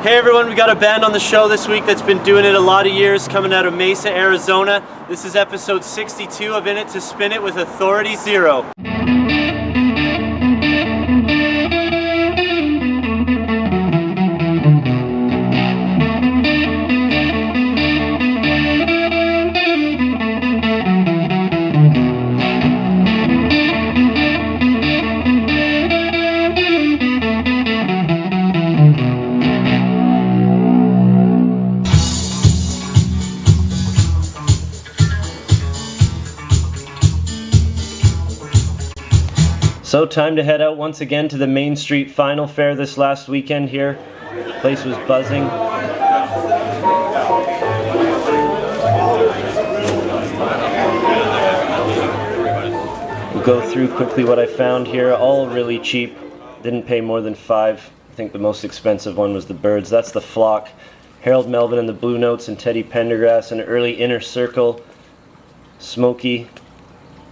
Hey everyone, we got a band on the show this week that's been doing it a lot of years, coming out of Mesa, Arizona. This is episode 62 of In It to Spin It with Authority Zero. So time to head out once again to the Main Street Final Fair this last weekend here. The place was buzzing. We'll go through quickly what I found here. All really cheap. Didn't pay more than $5. I think the most expensive one was the Birds. That's the Flock. Harold Melvin and the Blue Notes and Teddy Pendergrass, an early Inner Circle. Smokey.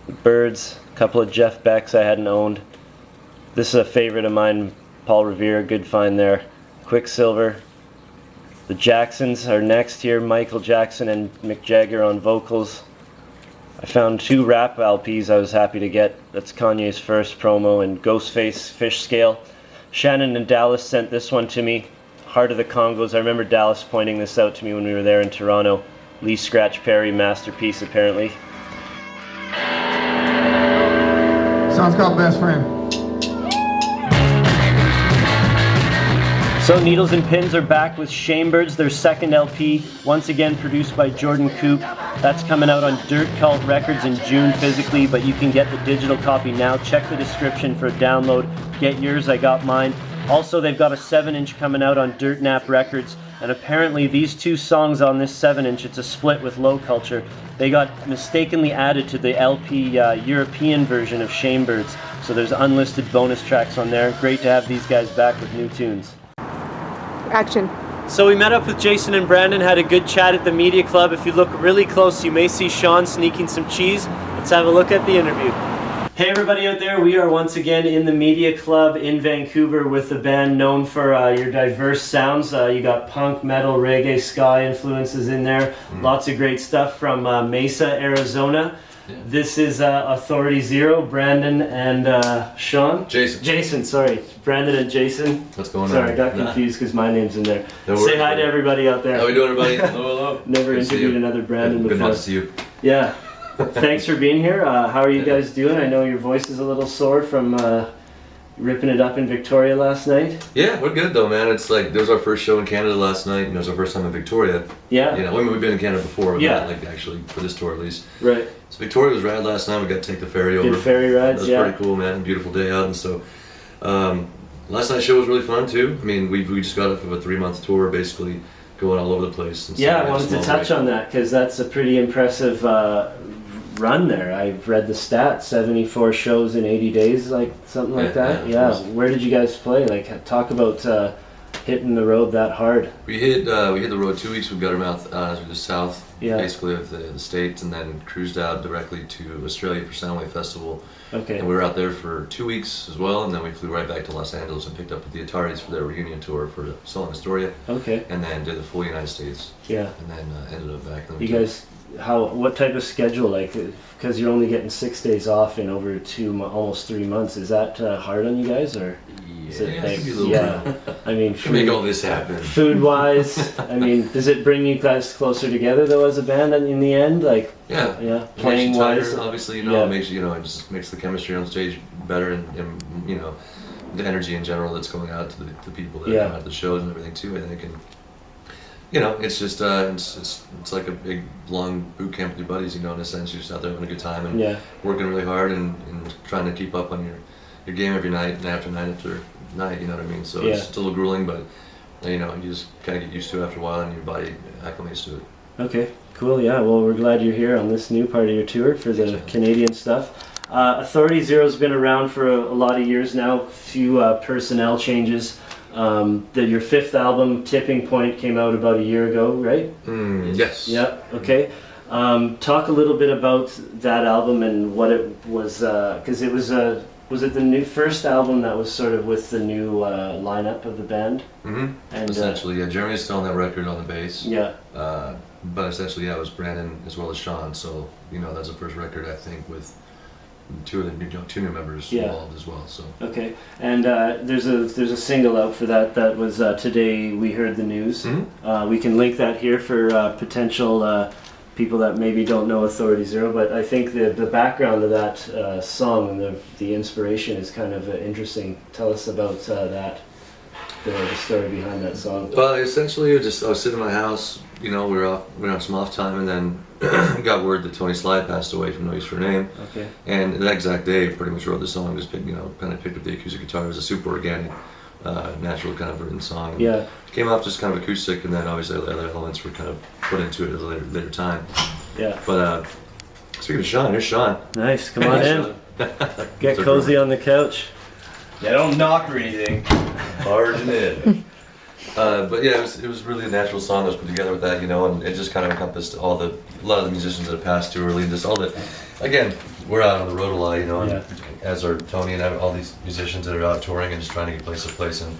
The Birds. Couple of Jeff Becks I hadn't owned. This is a favorite of mine, Paul Revere, good find there. Quicksilver. The Jacksons are next here, Michael Jackson and Mick Jagger on vocals. I found 2 rap LPs I was happy to get. That's Kanye's first promo and Ghostface Fish Scale. Shannon and Dallas sent this one to me. Heart of the Congos. I remember Dallas pointing this out to me when we were there in Toronto. Lee Scratch Perry masterpiece apparently. Song's called Best Friend. So Needles and Pins are back with Shamebirds, their second LP, once again produced by Jordan Coop. That's coming out on Dirt Cult Records in June physically, but you can get the digital copy now. Check the description for a download. Get yours, I got mine. Also, they've got a 7-inch coming out on Dirt Nap Records, and apparently these 2 songs on this 7-inch, it's a split with Low Culture. They got mistakenly added to the LP European version of Shamebirds, so there's unlisted bonus tracks on there. Great to have these guys back with new tunes. Action. So we met up with Jason and Brandon, had a good chat at the Media Club. If you look really close, you may see Sean sneaking some cheese. Let's have a look at the interview. Hey everybody out there, we are once again in the Media Club in Vancouver with a band known for your diverse sounds. You got punk, metal, reggae, ska influences in there. Lots of great stuff from Mesa, Arizona. Yeah. This is Authority Zero, Brandon and Sean? Jason, sorry. Brandon and Jason. What's going on? Sorry, I got confused because my name's in there. Say hi to everybody out there. How are we doing, everybody? Hello. Never interviewed another Brandon before. Good to see you. Yeah. Thanks for being here. How are you guys doing? I know your voice is a little sore from ripping it up in Victoria last night. Yeah, we're good though, man. It's like, it was our first show in Canada last night, and it was our first time in Victoria. Yeah. You know, I mean, we've been in Canada before, but yeah. not like actually for this tour at least. Right. So Victoria was rad last night. We got to take the ferry over. Good ferry rides, That was pretty cool, man. Beautiful day out, and so last night's show was really fun too. I mean, we just got off of a 3-month tour, basically going all over the place. And yeah, I wanted to touch on that because that's a pretty impressive run there. I've read the stats, 74 shows in 80 days, like something like that. Yeah. Where did you guys play? Like, talk about hitting the road that hard. We hit the road 2 weeks. We got our mouth through the south, basically of the States, and then cruised out directly to Australia for Soundwave Festival. Okay. And we were out there for 2 weeks as well, and then we flew right back to Los Angeles and picked up the Ataris for their reunion tour for Southern Astoria. Okay. And then did the full United States. Yeah. And then ended up back. You guys, what type of schedule, like, because you're only getting 6 days off in over almost 3 months, is that hard on you guys, or? Yeah, I mean, make all this happen. Food-wise, I mean, does it bring you guys closer together though as a band in the end? Like, yeah, playing-wise, obviously, it makes it just makes the chemistry on stage better, and you know, the energy in general that's going out to the people that are at the shows and everything too. I think, and you know, it's just it's like a big long boot camp with your buddies. You know, in a sense, you're just out there having a good time and working really hard and trying to keep up on your game every night and after night, you know what I mean? So it's a little grueling, but you know, you just kind of get used to it after a while and your body acclimates to it. Okay, cool, yeah. Well, we're glad you're here on this new part of your tour for the Canadian stuff. Authority Zero's been around for a lot of years now, a few personnel changes. Your 5th album, Tipping Point, came out about a year ago, right? Yes. Yeah, okay. Talk a little bit about that album and what it was, because it was was it the new first album that was sort of with the new lineup of the band? Mm-hmm. And essentially, yeah. Jeremy's still on that record on the bass. Yeah. But essentially, yeah, it was Brandon as well as Sean. So that's the first record I think with two new members involved as well. So okay, and there's a single out for that was Today We Heard the News. Mm-hmm. We can link that here for potential people that maybe don't know Authority Zero, but I think the background of that song and the inspiration is kind of interesting. Tell us about that, the story behind that song. Well, essentially, I was sitting in my house. We were on some off time, and then got word that Tony Sly passed away from No Use for a Name. Okay. And that exact day, pretty much wrote the song. Just kind of picked up the acoustic guitar. It was a super organic, natural kind of written song. Yeah. It came off just kind of acoustic, and then obviously the other elements were kind of put into it at a later time. Yeah. But speaking of Sean, here's Sean. Nice. Come on in. Get cozy on the couch. Yeah, don't knock or anything. Barging in. But yeah, it was really a natural song that was put together with that, and it just kind of encompassed a lot of the musicians that have passed too early, and just all the, again, we're out on the road a lot, and as are Tony and all these musicians that are out touring and just trying to get place to place and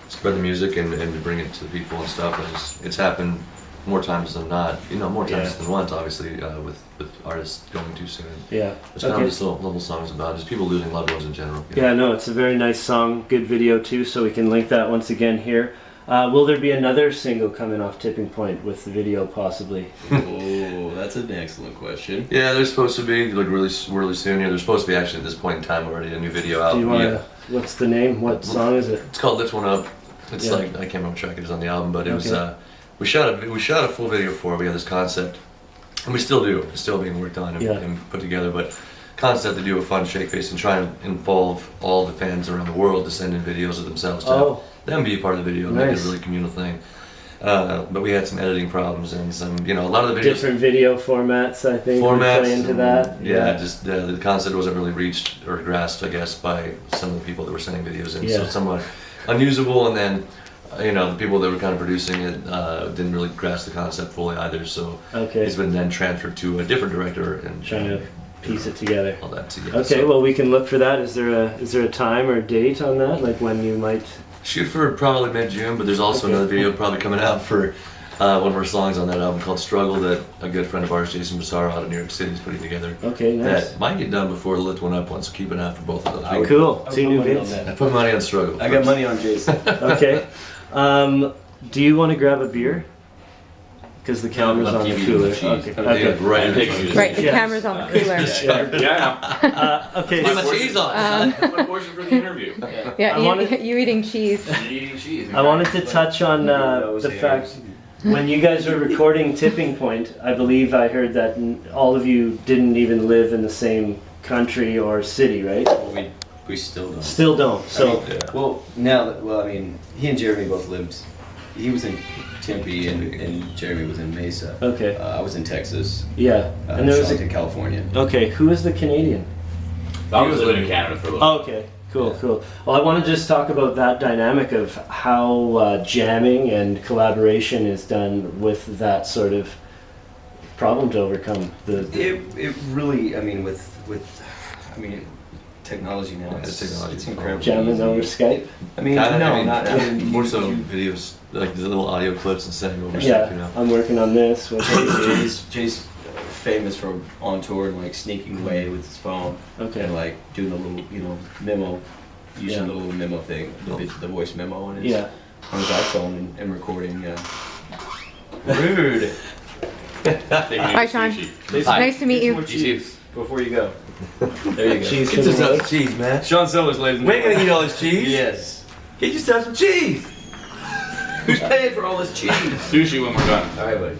spread the music and to bring it to the people and stuff. And it's happened more times than not, more times than once, obviously, with artists going too soon. Yeah. It's kind of just little songs about just people losing loved ones in general. Yeah, no, it's a very nice song, good video too, so we can link that once again here. Will there be another single coming off Tipping Point with the video possibly? Oh, that's an excellent question. Yeah, there's supposed to be really soon here. There's supposed to be actually at this point in time already a new video out. Do you want to? What's the name? What song is it? It's called Lift One Up. It's like I can't remember what track it is on the album, but it was we shot a full video for it. We had this concept, and we still do. It's still being worked on and put together, but concept to do a fun shake face and try and involve all the fans around the world to send in videos of themselves to have them be a part of the video and make it a really communal thing. But we had some editing problems and some, a lot of the videos. Different video formats, I think, play into that. Yeah, just the concept wasn't really reached or grasped, I guess, by some of the people that were sending videos in. So somewhat unusable, and then, the people that were kind of producing it didn't really grasp the concept fully either. So it's been then transferred to a different director and trying to piece it together. All that together. Okay, well, we can look for that. Is there a time or date on that, like when you might? Shoot for probably mid-June, but there's also another video probably coming out for one of our songs on that album called Struggle that a good friend of ours, Jason Bassaro, out of New York City, is putting together. Okay, nice. That might get done before the Lift One Up one, so keep an eye out for both of those. Cool. Two new vids. I put money on Struggle. I got money on Jason. Okay. Do you want to grab a beer? Because the camera's on the cooler. Okay. Right, the camera's on the cooler. Yeah. Okay. Put my cheese on. My portion for the interview. Yeah, you eating cheese. Eating cheese. I wanted to touch on the fact when you guys were recording Tipping Point, I believe I heard that all of you didn't even live in the same country or city, right? We still don't. Still don't. So he and Jeremy both lived. He was in Tempe and Jeremy was in Mesa. Okay. I was in Texas. Yeah. And there was in California. Okay. Who is the Canadian? I was living in Canada for a little. Oh, okay. Cool. Well, I want to just talk about that dynamic of how jamming and collaboration is done with that sort of problem to overcome. It really, technology now. It's incredible. Jamming over Skype. More so videos, like the little audio clips and sending over stuff. I'm working on this. Jay's famous for on tour and like sneaking away with his phone. Okay. And like doing a little, memo, using the little memo thing, the voice memo on his iPhone and recording. Rude. Hi, Sean. Nice to meet you. Cheese. Before you go. There you go. Cheese. Get yourself some cheese, man. Sean Sellers, ladies and We ain't gonna eat all this cheese. Yes. Get yourself some cheese. Who's paying for all this cheese? Sushi when we're done. All right, buddy.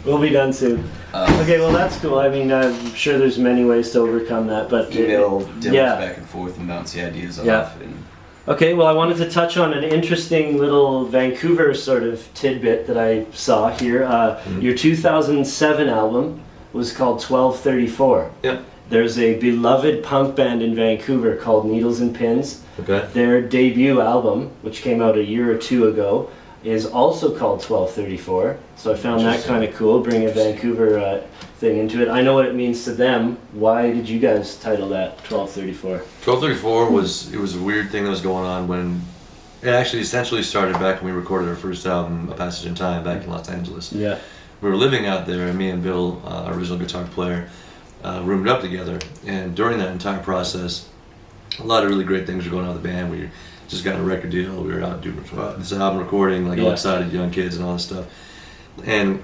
We'll be done soon. Okay, well that's cool. I mean, I'm sure there's many ways to overcome that, but Email demos back and forth and bounce the ideas off. And okay, well I wanted to touch on an interesting little Vancouver sort of tidbit that I saw here. Your 2007 album was called 1234. Yep. There's a beloved punk band in Vancouver called Needles and Pins. Okay. Their debut album, which came out a year or two ago, is also called 1234. So I found that kind of cool, bring a Vancouver thing into it. I know what it means to them. Why did you guys title that 1234? 1234 was a weird thing that was going on when it actually essentially started back when we recorded our first album, A Passage in Time, back in Los Angeles. Yeah. We were living out there, and me and Bill, our original guitar player, roomed up together. And during that entire process, a lot of really great things were going on with the band. We just got a record deal. We were out doing this album recording, like all excited young kids and all this stuff. And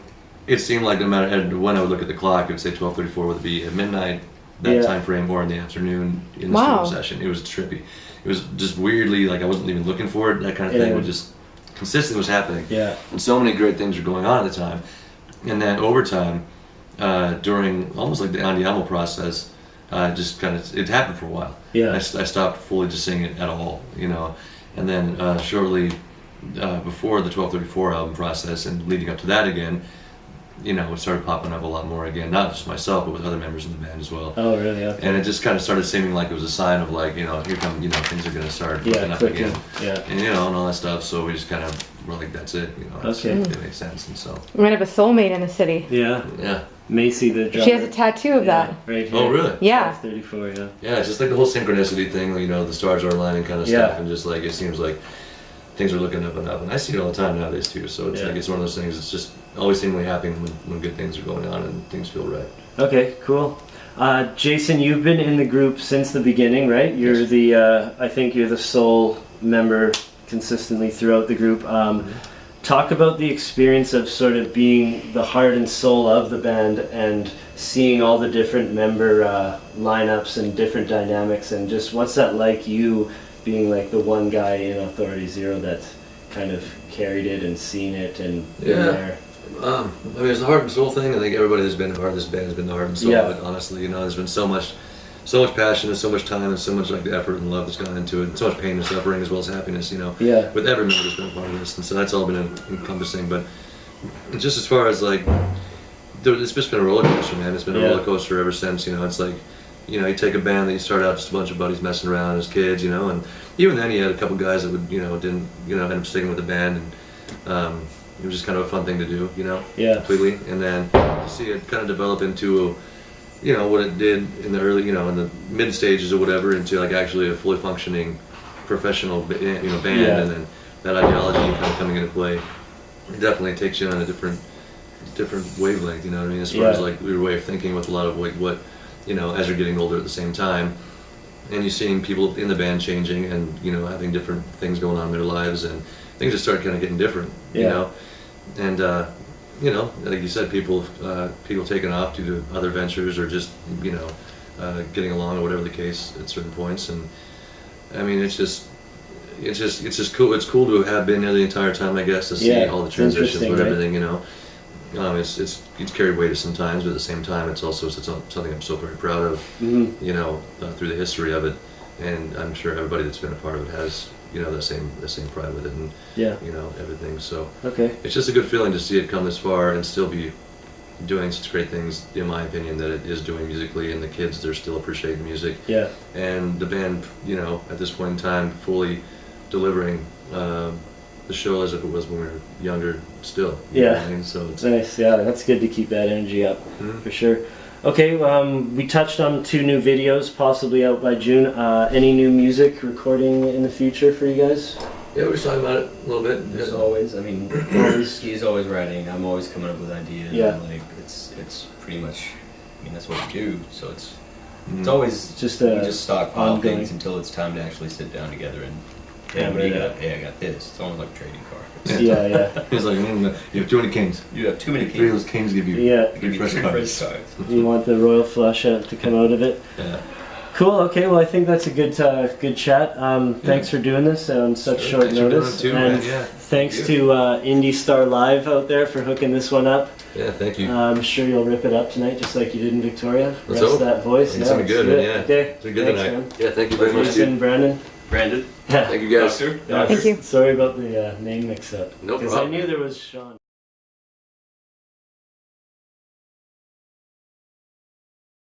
it seemed like no matter when I would look at the clock, it would say 12:34, whether it be at midnight, that time frame, or in the afternoon in the studio session. It was trippy. It was just weirdly, like I wasn't even looking for it. That kind of thing was just consistently was happening. Yeah. And so many great things were going on at the time. And then over time, during almost like the Andiamo process, just kind of, it happened for a while. Yeah. I stopped fully just singing it at all, you know. And then shortly before the 12:34 album process and leading up to that again, you know, it started popping up a lot more again, not just myself, but with other members in the band as well. Oh, really? Okay. And it just kind of started seeming like it was a sign of like, you know, here come, you know, things are going to start looking up clicking. again. Yeah. And, you know, and all that stuff. So we just kind of were like, that's it, you know. Okay. It makes sense. And so. We might have a soulmate in the city. Yeah. Yeah. Macy, the drummer. She has a tattoo of that. Right here. Oh, really? Yeah. 34, yeah. Yeah, it's just like the whole synchronicity thing, you know, the stars are aligning kind of stuff, and just like it seems like things are looking up and up, and I see it all the time nowadays too. So it's like it's one of those things. It's just always seemingly happening when good things are going on and things feel right. Okay, cool. Jason, you've been in the group since the beginning, right? You're the I think you're the sole member consistently throughout the group. Talk about the experience of sort of being the heart and soul of the band and seeing all the different member lineups and different dynamics, and just what's that like, you being like the one guy in Authority Zero that kind of carried it and seen it and been there. I mean, it's the heart and soul thing. I think everybody that's been a part of this band has been the heart and soul of it, honestly. You know, there's been so much passion and so much time and so much like effort and love that's gone into it, and so much pain and suffering as well as happiness, you know, with every member that's been a part of this. And so that's all been encompassing. But just as far as like, it's just been a roller coaster, man. It's been a roller coaster ever since, you know. It's like, you know, you take a band that you start out just a bunch of buddies messing around as kids, you know, and even then you had a couple guys that would, you know, didn't, you know, end up sticking with the band, and it was just kind of a fun thing to do, you know, completely. And then you see it kind of develop into, you know, what it did in the early, you know, in the mid stages or whatever, into like actually a fully functioning professional, you know, band, and then that ideology kind of coming into play. It definitely takes you on a different wavelength, you know what I mean, as far as like your way of thinking with a lot of like what, you know, as you're getting older at the same time, and you're seeing people in the band changing and, you know, having different things going on in their lives, and things just start kind of getting different, you know, and you know, like you said, people taking off due to other ventures or just, you know, getting along or whatever the case at certain points. And I mean, it's just cool. It's cool to have been there the entire time, I guess, to see all the transitions with everything, you know. It's carried weight sometimes, but at the same time, it's also something I'm so very proud of, you know, through the history of it. And I'm sure everybody that's been a part of it has, you know, the same pride with it, and you know, everything. So it's just a good feeling to see it come this far and still be doing such great things, in my opinion, that it is doing musically, and the kids, they're still appreciating music. And the band, you know, at this point in time, fully delivering the show as if it was when we were younger still. You know what I mean? So it's nice. Yeah, that's good to keep that energy up, for sure. Okay, we touched on 2 new videos, possibly out by June. Any new music recording in the future for you guys? Yeah, we were talking about it a little bit. As always, I mean, he's always writing. I'm always coming up with ideas. Yeah. And like it's pretty much, I mean, that's what we do. So it's always just we just stockpile things until it's time to actually sit down together and. Hey, what do you got? Hey, I got this. It's almost like a trading card. He's like, you have too many kings. You have too many kings. 3 of those kings give you give you fresh cards. You want the royal flush to come out of it. Cool. Okay. Well, I think that's a good chat. Thanks for doing this on such short notice. Thanks to IndieStar Live out there for hooking this one up. Yeah, thank you. I'm sure you'll rip it up tonight, just like you did in Victoria. Let's Rest that voice. It's gonna be good. Yeah. Okay. It's a good night. Man. Yeah. Thank you very much. Jason, Brandon. Brandon. Yeah. Thank you guys. Thank you. Sorry about the name mix-up. No problem. Because I knew there was Sean.